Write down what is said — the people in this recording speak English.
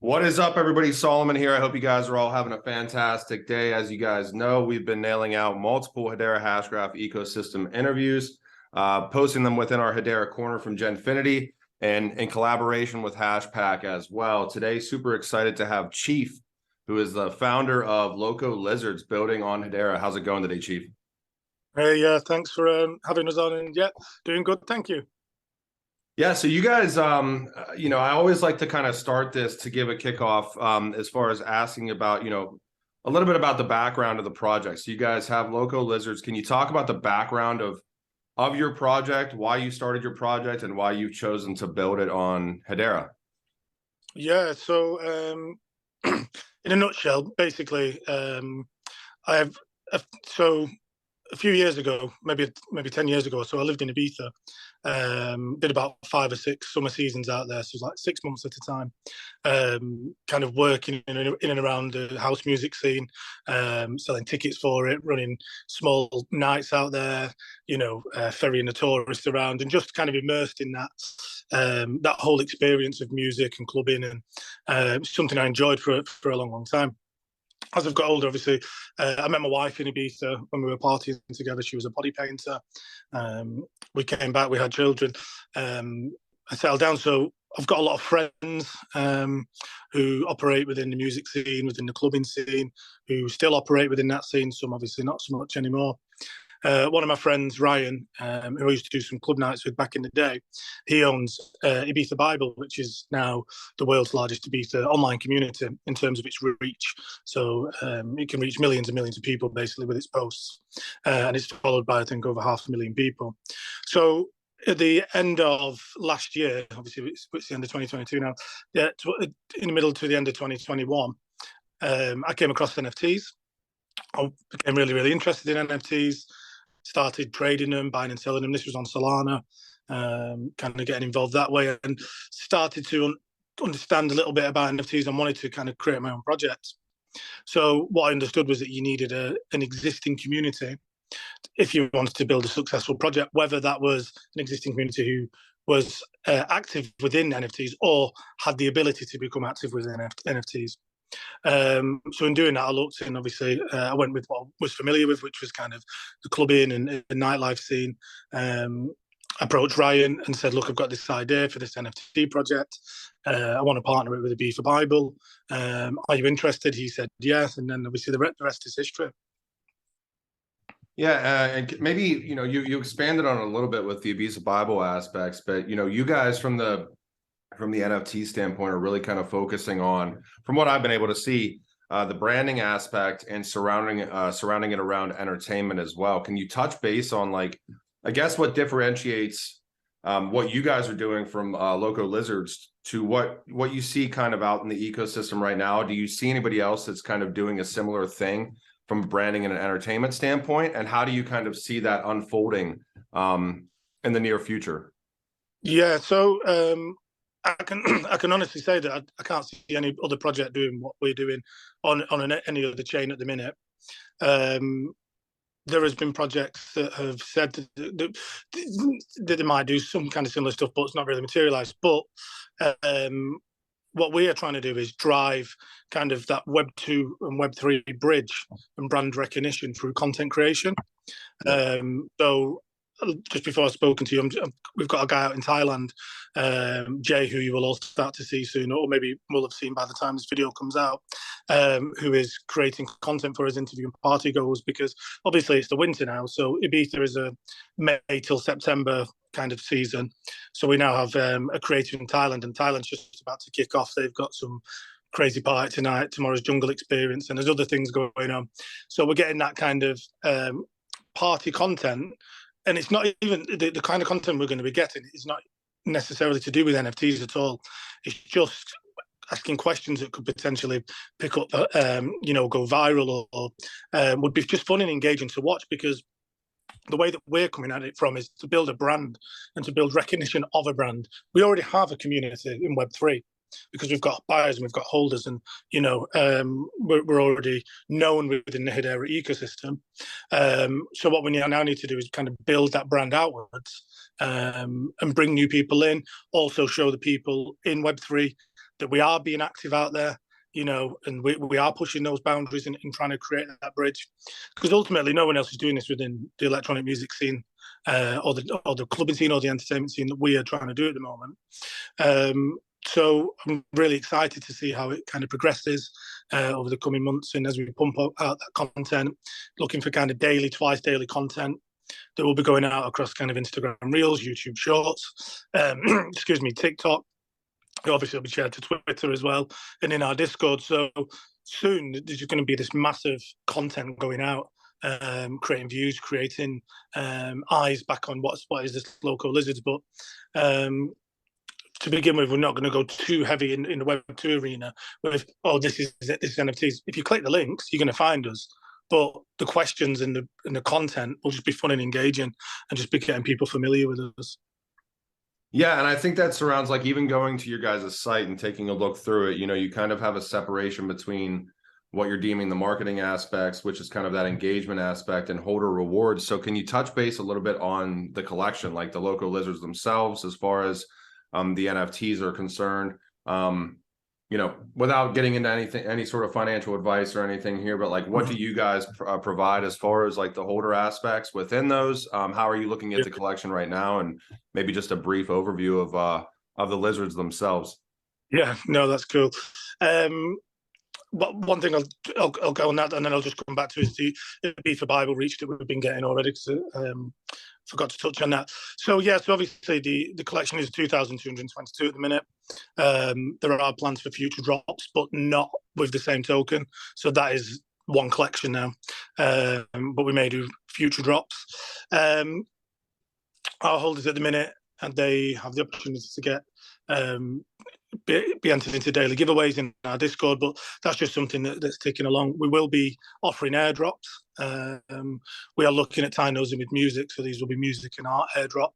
What is up, everybody? Solomon here. I hope you guys are all having a fantastic day. As you guys know, we've been nailing out multiple Hedera Hashgraph ecosystem interviews, posting them within our Hedera corner from Genfinity and in collaboration with HashPack as well. Today, super excited to have Chief, who is the founder of Loco Lizards, building on Hedera. How's it going today, Chief? Hey, thanks for having us on, and doing good, thank you. Yeah, so you guys, I always like to kind of start this to give a kickoff as far as asking about, a little bit about the background of the project. So you guys have Loco Lizards. Can you talk about the background of your project, why you started your project, and why you've chosen to build it on Hedera? Yeah, so in a nutshell, basically, I have so a few years ago, maybe 10 years ago, so I lived in Ibiza. Did about 5 or 6 summer seasons out there, so it was like 6 months at a time, kind of working in and around the house music scene, selling tickets for it, running small nights out there, ferrying the tourists around, and just kind of immersed in that whole experience of music and clubbing, and something I enjoyed for a long time. As I've got older, obviously, I met my wife in Ibiza when we were partying together. She was a body painter. We came back, we had children. I settled down. So I've got a lot of friends who operate within the music scene, within the clubbing scene, who still operate within that scene. Some obviously not so much anymore. One of my friends, Ryan, who I used to do some club nights with back in the day, he owns Ibiza Bible, which is now the world's largest Ibiza online community in terms of its reach. So it can reach millions and millions of people basically with its posts. And it's followed by, I think, over 500,000 people. So at the end of last year, obviously it's the end of 2022 now, in the middle to the end of 2021, I came across NFTs. I became really, really interested in NFTs, started trading them, buying and selling them. This was on Solana, kind of getting involved that way, and started to understand a little bit about NFTs and wanted to kind of create my own project. So what I understood was that you needed an existing community if you wanted to build a successful project, whether that was an existing community who was active within NFTs or had the ability to become active within NFTs. So in doing that, I looked and obviously I went with what I was familiar with, which was kind of the clubbing and the nightlife scene. Approached Ryan and said, look, I've got this idea for this NFT project. I want to partner it with the Ibiza Bible. Are you interested? He said yes. And then obviously the rest is history. Yeah, and maybe, you expanded on it a little bit with the Ibiza Bible aspects, but, you guys from the NFT standpoint are really kind of focusing on, from what I've been able to see, the branding aspect and surrounding it around entertainment as well. Can you touch base on, like, I guess what differentiates what you guys are doing from Loco Lizards to what you see kind of out in the ecosystem right now? Do you see anybody else that's kind of doing a similar thing from a branding and an entertainment standpoint? And how do you kind of see that unfolding in the near future? Yeah, so I can honestly say that I can't see any other project doing what we're doing on any other chain at the minute. There has been projects that have said that they might do some kind of similar stuff, but it's not really materialized. But what we are trying to do is drive kind of that Web 2 and Web 3 bridge and brand recognition through content creation. So just before I've spoken to you, we've got a guy out in Thailand, Jay, who you will all start to see soon, or maybe will have seen by the time this video comes out, who is creating content for us, interviewing party goers, because obviously it's the winter now. So Ibiza is a May till September kind of season. So we now have a creator in Thailand, and Thailand's just about to kick off. They've got some crazy party tonight, tomorrow's jungle experience, and there's other things going on. So we're getting that kind of party content. And it's not even the kind of content we're going to be getting is not necessarily to do with NFTs at all. It's just asking questions that could potentially pick up, go viral, or would be just fun and engaging to watch, because the way that we're coming at it from is to build a brand and to build recognition of a brand. We already have a community in Web3 because we've got buyers and we've got holders, and we're already known within the Hedera ecosystem. So what we now need to do is kind of build that brand outwards, and bring new people in. Also show the people in Web3 that we are being active out there, you know, and we are pushing those boundaries and trying to create that bridge, because ultimately no one else is doing this within the electronic music scene, or the clubbing scene or the entertainment scene that we are trying to do at the moment. So I'm really excited to see how it kind of progresses over the coming months, and as we pump out that content, looking for kind of twice daily content that will be going out across kind of Instagram Reels, YouTube Shorts, excuse me, TikTok. Obviously, it'll be shared to Twitter as well, and in our Discord. So soon, there's going to be this massive content going out, creating views, creating eyes back on what is this Loco Lizards. But to begin with, we're not going to go too heavy in the Web2 arena with, oh, this is NFTs. If you click the links, you're going to find us. But the questions and the content will just be fun and engaging, and just be getting people familiar with us. Yeah, and I think that surrounds, like, even going to your guys' site and taking a look through it, you know, you kind of have a separation between what you're deeming the marketing aspects, which is kind of that engagement aspect, and holder rewards. So can you touch base a little bit on the collection, like the Loco Lizards themselves, as far as the NFTs are concerned? You know, without getting into anything, any sort of financial advice or anything here, but like, what do you guys provide as far as like the holder aspects within those? How are you looking at the collection right now, and maybe just a brief overview of the lizards themselves? Yeah, no, that's cool. But one thing I'll go on that, and then I'll just come back to is the Be for Bible reach that we've been getting already, because forgot to touch on that. So yes, obviously the collection is 2,222 at the minute. There are plans for future drops, but not with the same token. So that is one collection now, but we may do future drops. Our holders at the minute, and they have the opportunity to get be entered into daily giveaways in our Discord, but that's just something that's ticking along. We will be offering airdrops. We are looking at tying those in with music, so these will be music and art airdrops.